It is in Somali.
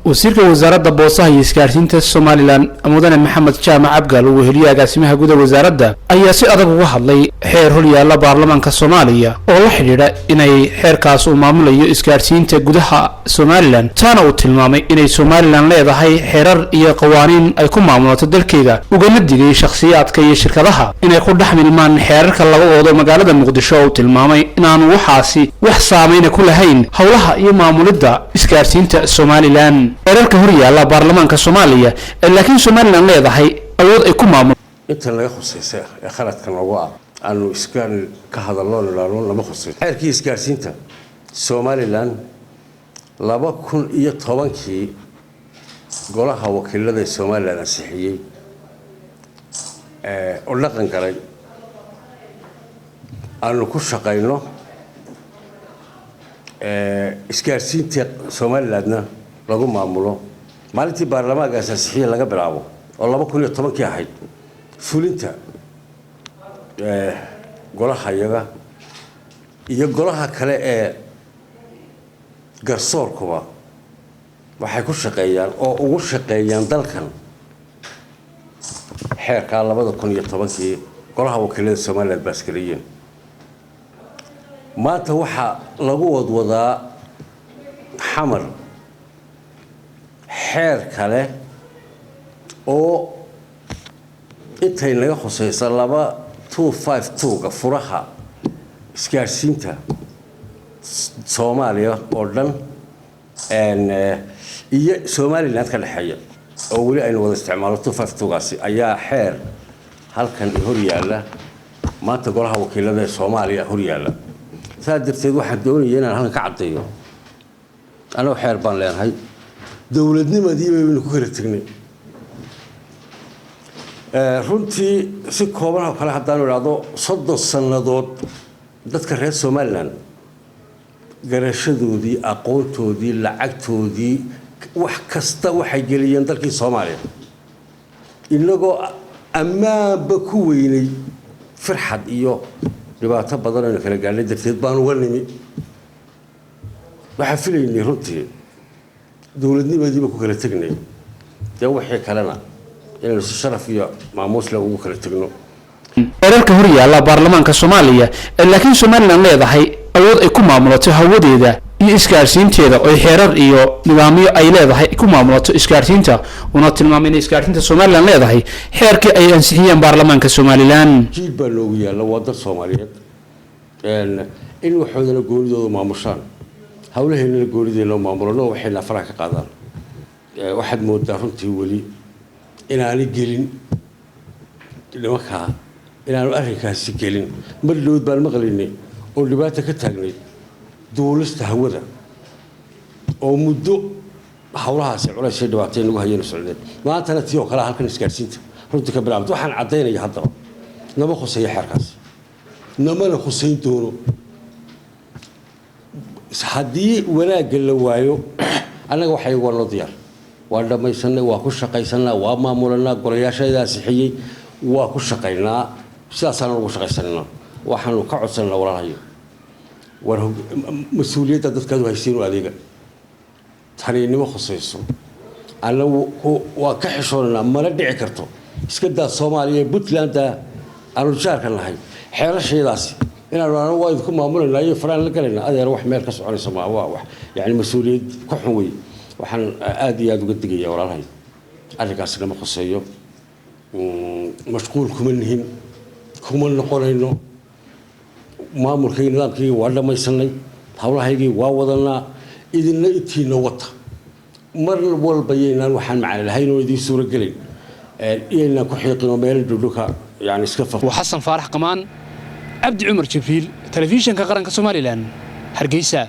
wasiirka wasaaradda boosaha iyo isgaarsiinta Somaliland mudane Maxamed Jaamac Abgal oo weheliye agaasimaha guud ee wasaaradda ayaa si adag uga hadlay xeer hor yaalla baarlamaanka Soomaaliya oo la xiriira inay xeerkaas uu maamulayo isgaarsiinta gudaha Somaliland taana uu tilmaamay inay Somaliland leedahay xeerar iyo qawaaniin ay ku maamulato dalkeeda ugana digay shakhsiyaadka iyo shirkadaha inay ku dhaxmilmaan xeerarka laga wado magaalada Muqdisho oo tilmaamay inaan waxaasi wax saameyn ku lahayn hawlaha iyo maamulidda isgaarsiinta Somaliland xeerarka hor yaalla baarlamaanka Soomaaliya laakiin Somaliland leedahay awood ay ku maamulaan inta laga khusaysa ee khaladkan lagu aanu iskaan ka hadalno lama khusay xeerkii isgaarsiinta Somaliland 2010 golaha wakiilada Somaliland ansixiyay oo dhaqan galay aanu ku shaqeyno isgaarsiinta Somalilandna lagu maamulo maalintii baarlamaanka ansixiyay laga bilaabo oo 2010 ahayd fulinta golaha yaga iyo golaha kale ee garsoorkuba waxay ku shaqeeyaan oo ugu shaqeeyaan dalkan xeerka 2010 golaha wakiilada Somaliland baaskariyen maanta waxa lagu wadwadaa xamar xeer kale oo intay naga khusaysa 252 ga furaha isgaarsiinta Soomaaliya oo dhan iyo Somaliland ka dhaxaya oo wali aynu wada isticmaalo 252 gaasi ayaa xeer halkan hor yaalla maanta golaha wakiilada Soomaaliya hor yaalla saadirteed waxaan doonayaa inaan halkan ka cadeeyo anoo xeer baan leenahay dawladnimadii baynu ku kala tagnay runtii si kooban oo kale hadaan iraado 30 sanadood dadka reer Somaliland garashadoodii aqoontoodii lacagtoodii wax kasta waxay geliyeen dalkii Soomaaliya inagoo amaanba ku weynay farxad iyo dhibaato badan oo kala gaarnay darteed baan uga nimi waxa filaynay runtii dawladnimadii ku kala tagnay wixii kalena inuu si sharaf iyo maamuus leh ugu kala tagno xeerarka hor yaalla baarlamaanka Soomaaliya laakiin Somaliland leedahay awood ay ku maamulato hawadeeda iyo isgaarsiinteeda oo xeerar iyo nidaamyo ay leedahay ku maamulato isgaarsiinta una tilmaamay in isgaarsiinta Somaliland leedahay xeerkii ay ansixiyeen baarlamaanka Somaliland jiilba loogu yaalla wadada Soomaaliyeed in waxoodana goolidooda maamushaan hawlaheena goolideena maamulno waxayna faraha ka qaadaan waxaad moodaa runtii wali inaanay gelin nimanka inaanu arrinkaasi gelin mar dhow baan maqlaynay oo dhibaato ka taagnay duulista hawada oo muddo hawlahaasi culays ay dhibaato nagu hayeen Soomaaliyeed maantana tii oo kale halkan isgaarsiinta runtii ka bilaabto waxaan cadeynaya haddaba nama khusaya xeerkaas namana khusayn doono haddii wanaag la waayo anaga waxay wano diyaar waa dhamaysanay waa ku shaqaysanaa waa maamulanaa golayaashayda ansixiyay waa ku shaqaynaa sidaasana ugu shaqaysanaa waxaanu ka codsanaa walaalahayo war mas'uuliyadda dadkaadu haysiin adeega tariinimo khusayso anagu waa ka xishoonaa mala dhici karto iska daa Soomaaliya Puntland aanu jaarka lahayn xeerashaydaasi inaanu waa idinku maamulanaayo faraan la galayna adeer wax meel ka soconaysa ma wax yani mas'uuliyad ku xun way waxaan aad iyo aad uga digayaa walaalahay arrinkaas lama khuseeyo mashquul kuma nihin kuma noqonayno maamulkii nidaamkii waa dhamaysanay hawlahaygii waa wadanaa idinna intiina wata mar walba yeynaan waxaan macna lahayn oo idin suura galin iyana ku xiiqino meel dhudhuka yani iska faq وحسن فارح قمان عبد عمر جبريل تلفزيون كقرن كسوماليلاند هرقيسة